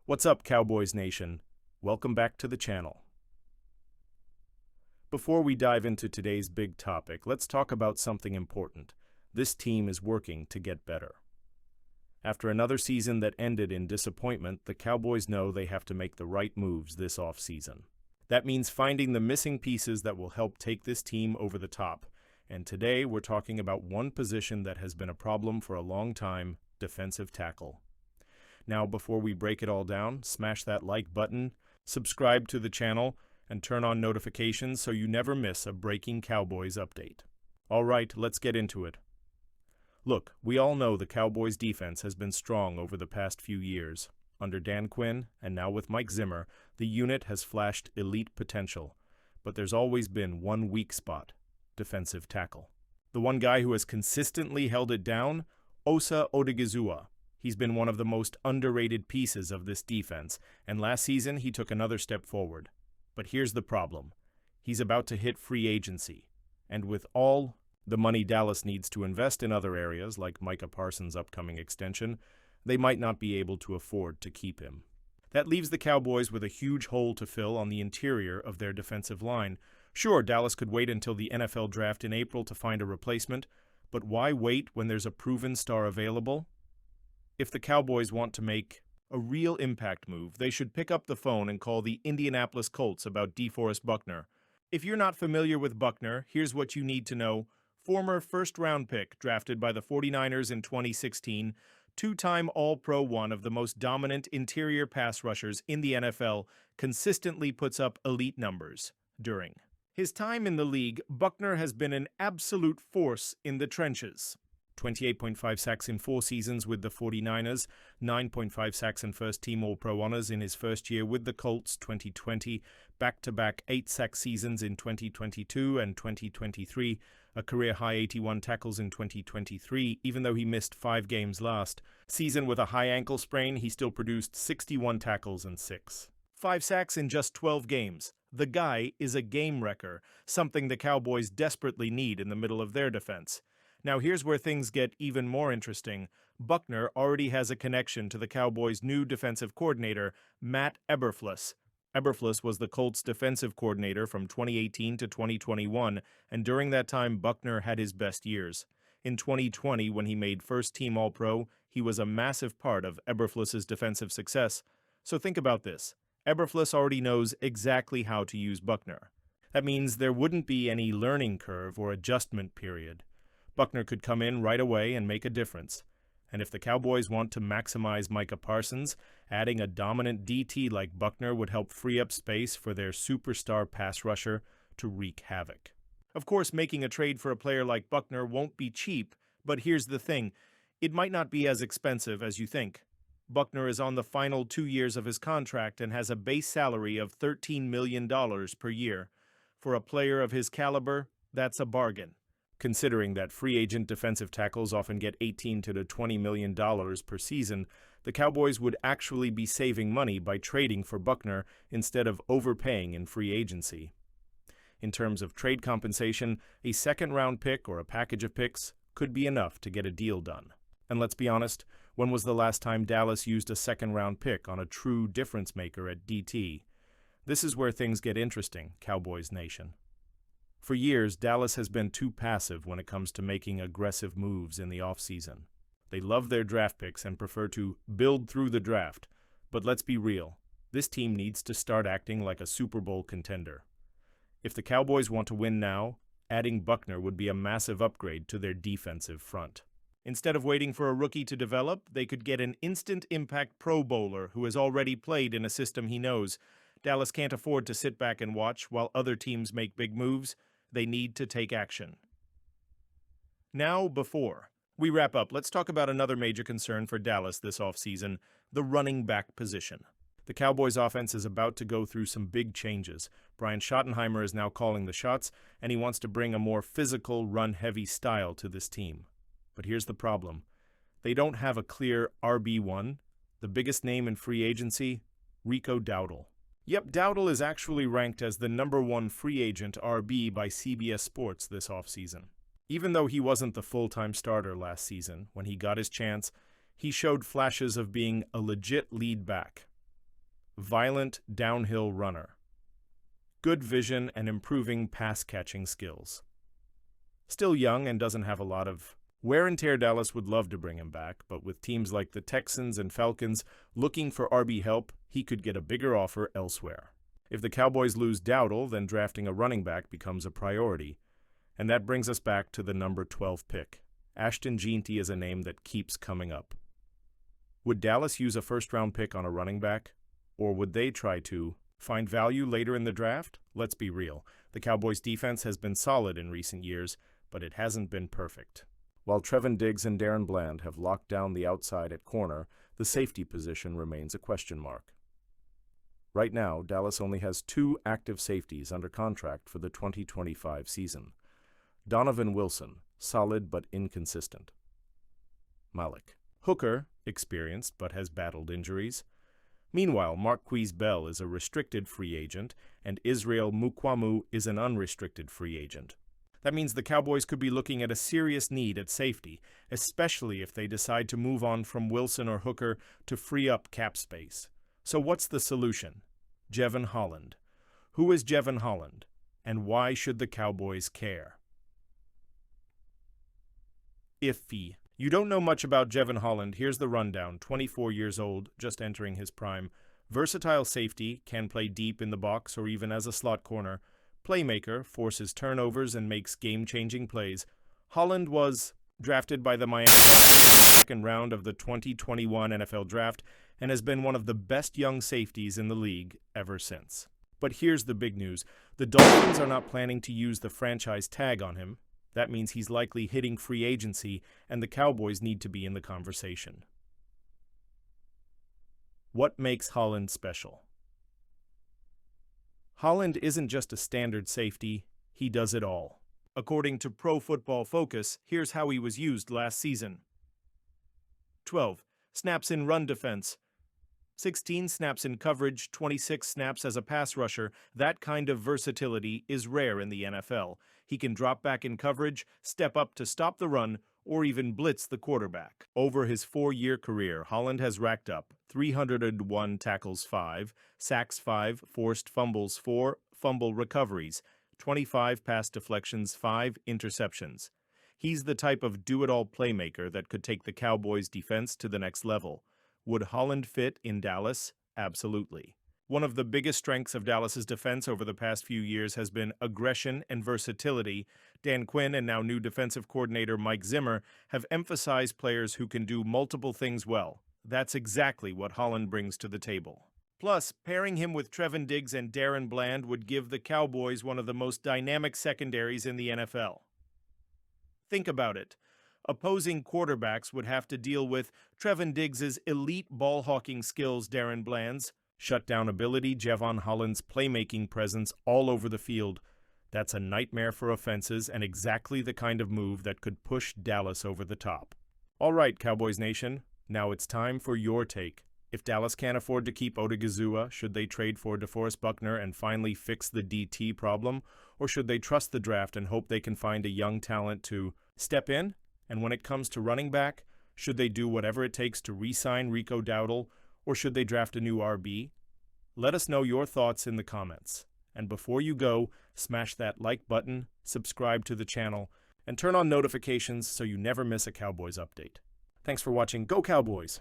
What's up, Cowboys Nation? Welcome back to the channel. Before we dive into today's big topic, let's talk about something important. This team is working to get better. After another season that ended in disappointment, the Cowboys know they have to make the right moves this offseason. That means finding the missing pieces that will help take this team over the top. And today we're talking about one position that has been a problem for a long time: defensive tackle. Now, before we break it all down, smash that like button, subscribe to the channel, and turn on notifications so you never miss a breaking Cowboys update. All right, let's get into it. Look, we all know the Cowboys defense has been strong over the past few years. Under Dan Quinn, and now with Mike Zimmer, the unit has flashed elite potential. But there's always been one weak spot: defensive tackle. The one guy who has consistently held it down: Osa Odighizuwa. He's been one of the most underrated pieces of this defense, and last season he took another step forward. But here's the problem. He's about to hit free agency, and with all the money Dallas needs to invest in other areas, like Micah Parsons' upcoming extension, they might not be able to afford to keep him. That leaves the Cowboys with a huge hole to fill on the interior of their defensive line. Sure, Dallas could wait until the NFL draft in April to find a replacement, but why wait when there's a proven star available? If the Cowboys want to make a real impact move, they should pick up the phone and call the Indianapolis Colts about DeForest Buckner. If you're not familiar with Buckner, here's what you need to know. Former first-round pick drafted by the 49ers in 2016, two-time All-Pro, one of the most dominant interior pass rushers in the NFL, consistently puts up elite numbers during his time in the league. Buckner has been an absolute force in the trenches. 28.5 sacks in 4 seasons with the 49ers, 9.5 sacks and first-team All-Pro honors in his first year with the Colts 2020, back-to-back 8-sack seasons in 2022 and 2023, a career-high 81 tackles in 2023, even though he missed 5 games last season with a high ankle sprain. He still produced 61 tackles and 5 sacks in just 12 games. The guy is a game wrecker, something the Cowboys desperately need in the middle of their defense. Now here's where things get even more interesting. Buckner already has a connection to the Cowboys' new defensive coordinator, Matt Eberflus. Eberflus was the Colts' defensive coordinator from 2018 to 2021, and during that time, Buckner had his best years. In 2020, when he made first-team All-Pro, he was a massive part of Eberflus's defensive success. So think about this. Eberflus already knows exactly how to use Buckner. That means there wouldn't be any learning curve or adjustment period. Buckner could come in right away and make a difference. And if the Cowboys want to maximize Micah Parsons, adding a dominant DT like Buckner would help free up space for their superstar pass rusher to wreak havoc. Of course, making a trade for a player like Buckner won't be cheap, but here's the thing. It might not be as expensive as you think. Buckner is on the final 2 years of his contract and has a base salary of $13 million per year. For a player of his caliber, that's a bargain. Considering that free agent defensive tackles often get $18 to $20 million per season, the Cowboys would actually be saving money by trading for Buckner instead of overpaying in free agency. In terms of trade compensation, a second-round pick or a package of picks could be enough to get a deal done. And let's be honest, when was the last time Dallas used a second-round pick on a true difference-maker at DT? This is where things get interesting, Cowboys Nation. For years, Dallas has been too passive when it comes to making aggressive moves in the offseason. They love their draft picks and prefer to build through the draft. But let's be real, this team needs to start acting like a Super Bowl contender. If the Cowboys want to win now, adding Buckner would be a massive upgrade to their defensive front. Instead of waiting for a rookie to develop, they could get an instant impact Pro Bowler who has already played in a system he knows. Dallas can't afford to sit back and watch while other teams make big moves. They need to take action. Now, before we wrap up, let's talk about another major concern for Dallas this offseason: the running back position. The Cowboys' offense is about to go through some big changes. Brian Schottenheimer is now calling the shots, and he wants to bring a more physical, run-heavy style to this team. But here's the problem. They don't have a clear RB1. The biggest name in free agency: Rico Dowdle. Yep, Dowdle is actually ranked as the #1 free agent RB by CBS Sports this offseason. Even though he wasn't the full-time starter last season, when he got his chance, he showed flashes of being a legit lead back. violent downhill runner. Good vision and improving pass-catching skills. Still young and doesn't have a lot of wear and tear. Dallas would love to bring him back, but with teams like the Texans and Falcons looking for RB help, he could get a bigger offer elsewhere. If the Cowboys lose Dowdle, then drafting a running back becomes a priority. And that brings us back to the number 12 pick. Ashton Jeanty is a name that keeps coming up. Would Dallas use a first-round pick on a running back? Or would they try to find value later in the draft? Let's be real. The Cowboys' defense has been solid in recent years, but it hasn't been perfect. While Trevin Diggs and Darren Bland have locked down the outside at corner, the safety position remains a question mark. Right now, Dallas only has 2 active safeties under contract for the 2025 season. Donovan Wilson, solid but inconsistent. Malik Hooker, experienced but has battled injuries. Meanwhile, Marquise Bell is a restricted free agent, and Israel Mukwamu is an unrestricted free agent. That means the Cowboys could be looking at a serious need at safety, especially if they decide to move on from Wilson or Hooker to free up cap space. So what's the solution? Jevon Holland. Who is Jevon Holland, and why should the Cowboys care? Iffy. You don't know much about Jevon Holland. Here's the rundown. 24 years old, just entering his prime. Versatile safety, can play deep in the box or even as a slot corner. Playmaker, forces turnovers and makes game-changing plays. Holland was drafted by the Miami Dolphins in the second round of the 2021 NFL Draft and has been one of the best young safeties in the league ever since. But here's the big news. The Dolphins are not planning to use the franchise tag on him. That means he's likely hitting free agency, and the Cowboys need to be in the conversation. What makes Holland special? Holland isn't just a standard safety, he does it all. According to Pro Football Focus, here's how he was used last season. 12 snaps in run defense, 16 snaps in coverage, 26 snaps as a pass rusher. That kind of versatility is rare in the NFL. He can drop back in coverage, step up to stop the run, or even blitz the quarterback. Over his 4-year career, Holland has racked up 301 tackles 5, sacks 5, forced fumbles 4, fumble recoveries, 25 pass deflections 5, interceptions. He's the type of do-it-all playmaker that could take the Cowboys' defense to the next level. Would Holland fit in Dallas? Absolutely. One of the biggest strengths of Dallas's defense over the past few years has been aggression and versatility. Dan Quinn and now new defensive coordinator Mike Zimmer have emphasized players who can do multiple things well. That's exactly what Holland brings to the table. Plus, pairing him with Trevin Diggs and Darren Bland would give the Cowboys one of the most dynamic secondaries in the NFL. Think about it. Opposing quarterbacks would have to deal with Trevin Diggs' elite ball-hawking skills, Darren Bland's shutdown ability, Jevon Holland's playmaking presence all over the field. That's a nightmare for offenses and exactly the kind of move that could push Dallas over the top. All right, Cowboys Nation, now it's time for your take. If Dallas can't afford to keep Odigizua, should they trade for DeForest Buckner and finally fix the DT problem? Or should they trust the draft and hope they can find a young talent to step in? And when it comes to running back, should they do whatever it takes to re-sign Rico Dowdle, or should they draft a new RB? Let us know your thoughts in the comments. And before you go, smash that like button, subscribe to the channel, and turn on notifications so you never miss a Cowboys update. Thanks for watching. Go Cowboys!